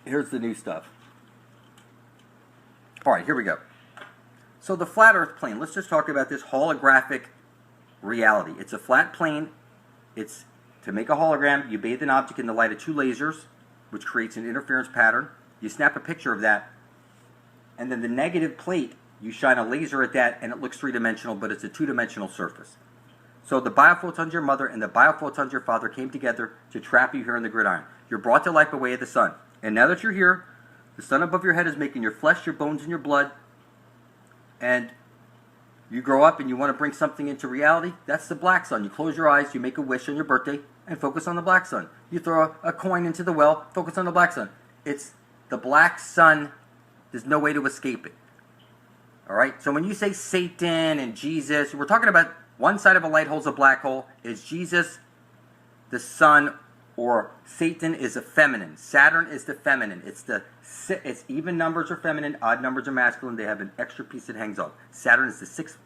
here's the new stuff. All right, here we go. So the flat Earth plane. Let's just talk about this holographic reality. It's a flat plane. It's to make a hologram. You bathe an object in the light of two lasers, which creates an interference pattern. You snap a picture of that, and then the negative plate, you shine a laser at that, and it looks three-dimensional, but it's a two-dimensional surface. So the biophotons your mother and the biophotons your father came together to trap you here in the gridiron. You're brought to life by way of the sun. And now that you're here, the sun above your head is making your flesh, your bones, and your blood. And you grow up and you want to bring something into reality. That's the black sun. You close your eyes, you make a wish on your birthday, and focus on the black sun. You throw a coin into the well, focus on the black sun. It's the black sun. There's no way to escape it. All right? So when you say Satan and Jesus, we're talking about one side of a light holds a black hole. Is Jesus the sun, or Satan is a feminine? Saturn is the feminine. It's even numbers are feminine, odd numbers are masculine. They have an extra piece that hangs off. Saturn is the sixth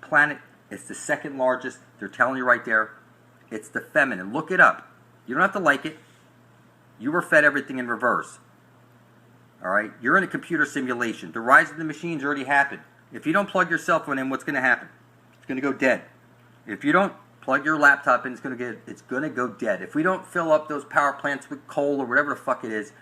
planet. It's the second largest. They're telling you right there. It's the feminine. Look it up. You don't have to like it. You were fed everything in reverse. All right? You're in a computer simulation. The rise of the machines already happened. If you don't plug your cell phone in, what's going to happen? It's going to go dead. If you don't plug your laptop in, it's going to go dead. If we don't fill up those power plants with coal or whatever the fuck it is,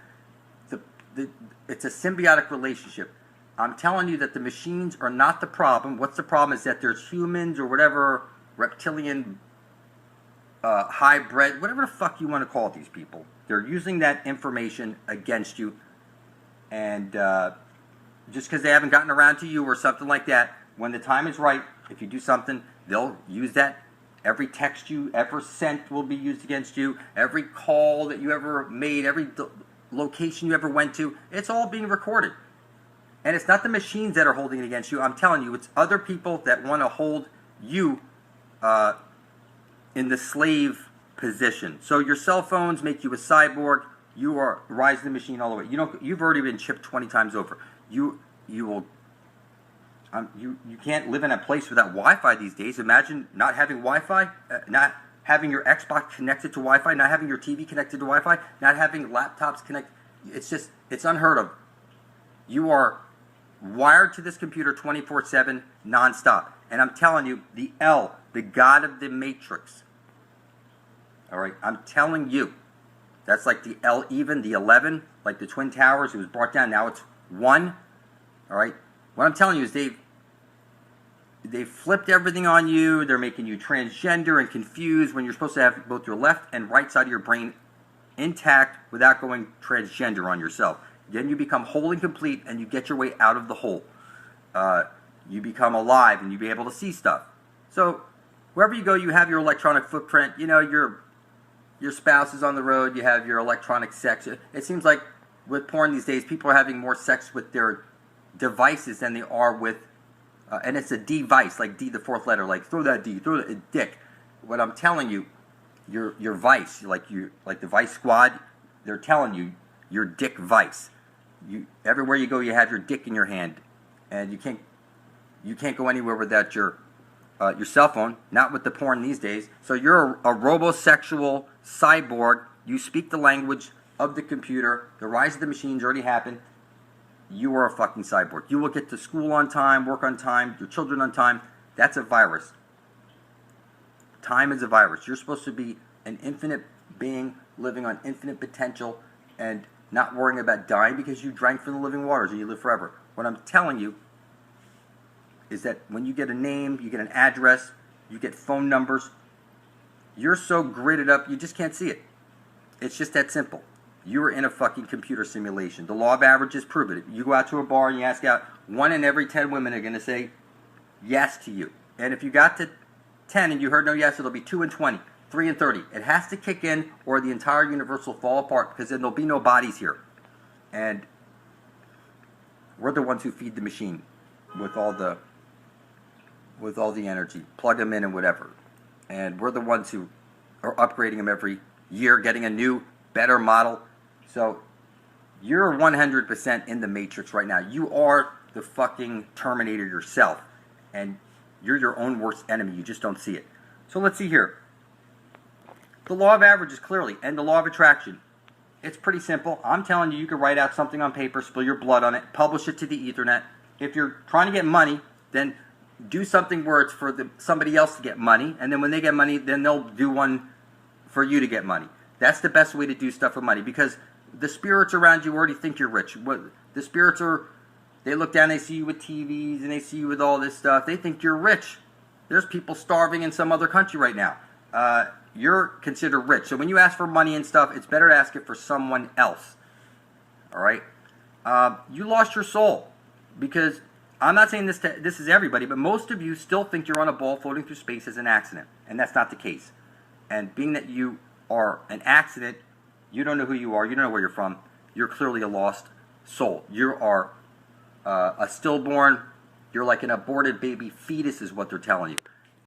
it's a symbiotic relationship. I'm telling you that the machines are not the problem. What's the problem is that there's humans or whatever, reptilian, hybrid, whatever the fuck you want to call these people. They're using that information against you. And just because they haven't gotten around to you or something like that, when the time is right, if you do something, they'll use that. Every text you ever sent will be used against you. Every call that you ever made, every location you ever went to, it's all being recorded. And it's not the machines that are holding it against you. I'm telling you, it's other people that want to hold you in the slave position. So your cell phones make you a cyborg. You are rising the machine all the way. You've already been chipped 20 times over. You can't live in a place without Wi-Fi these days. Imagine not having Wi-Fi, not having your Xbox connected to Wi-Fi, not having your TV connected to Wi-Fi, not having laptops connected. It's unheard of. You are wired to this computer 24/7, nonstop. And I'm telling you, the God of the Matrix. All right, I'm telling you, that's like the even, the 11, like the Twin Towers. It was brought down. Now it's 1. All right. What I'm telling you is they've flipped everything on you. They're making you transgender and confused when you're supposed to have both your left and right side of your brain intact without going transgender on yourself. Then you become whole and complete, and you get your way out of the hole. You become alive, and you be able to see stuff. So wherever you go, you have your electronic footprint. You know, your spouse is on the road. You have your electronic sex. It seems like with porn these days, people are having more sex with their devices than they are with, and it's a device, like D, the fourth letter, like throw that D, throw that dick. What I'm telling you, your vice, like the Vice Squad, they're telling you your dick vice. Everywhere you go, you have your dick in your hand, and you can't go anywhere without your cell phone. Not with the porn these days. So you're a robosexual cyborg. You speak the language of the computer. The rise of the machines already happened. You are a fucking cyborg. You will get to school on time, work on time, your children on time. That's a virus. Time is a virus. You're supposed to be an infinite being living on infinite potential and not worrying about dying because you drank from the living waters and you live forever. What I'm telling you is that when you get a name, you get an address, you get phone numbers, you're so gridded up you just can't see it. It's just that simple. You're in a fucking computer simulation. The law of averages prove it. You go out to a bar and you ask out, 1 in every 10 women are going to say yes to you. And if you got to 10 and you heard no yes, it'll be 2 in 20, 3 in 30. It has to kick in or the entire universe will fall apart because then there'll be no bodies here. And we're the ones who feed the machine with all the energy. Plug them in and whatever. And we're the ones who are upgrading them every year, getting a new, better model. So you're 100% in the Matrix right now. You are the fucking Terminator yourself. And you're your own worst enemy. You just don't see it. So let's see here. The law of averages clearly, and the law of attraction. It's pretty simple. I'm telling you, you can write out something on paper, spill your blood on it, publish it to the Ethernet. If you're trying to get money, then do something where it's for somebody else to get money, and then when they get money, then they'll do one for you to get money. That's the best way to do stuff with money, because the spirits around you already think you're rich. The spirits they look down, they see you with TVs, and they see you with all this stuff. They think you're rich. There's people starving in some other country right now. You're considered rich. So when you ask for money and stuff, it's better to ask it for someone else. All right? You lost your soul, because I'm not saying this is everybody, but most of you still think you're on a ball floating through space as an accident, and that's not the case. And being that you are an accident, you don't know who you are, you don't know where you're from, you're clearly a lost soul. You are a stillborn, you're like an aborted baby fetus is what they're telling you.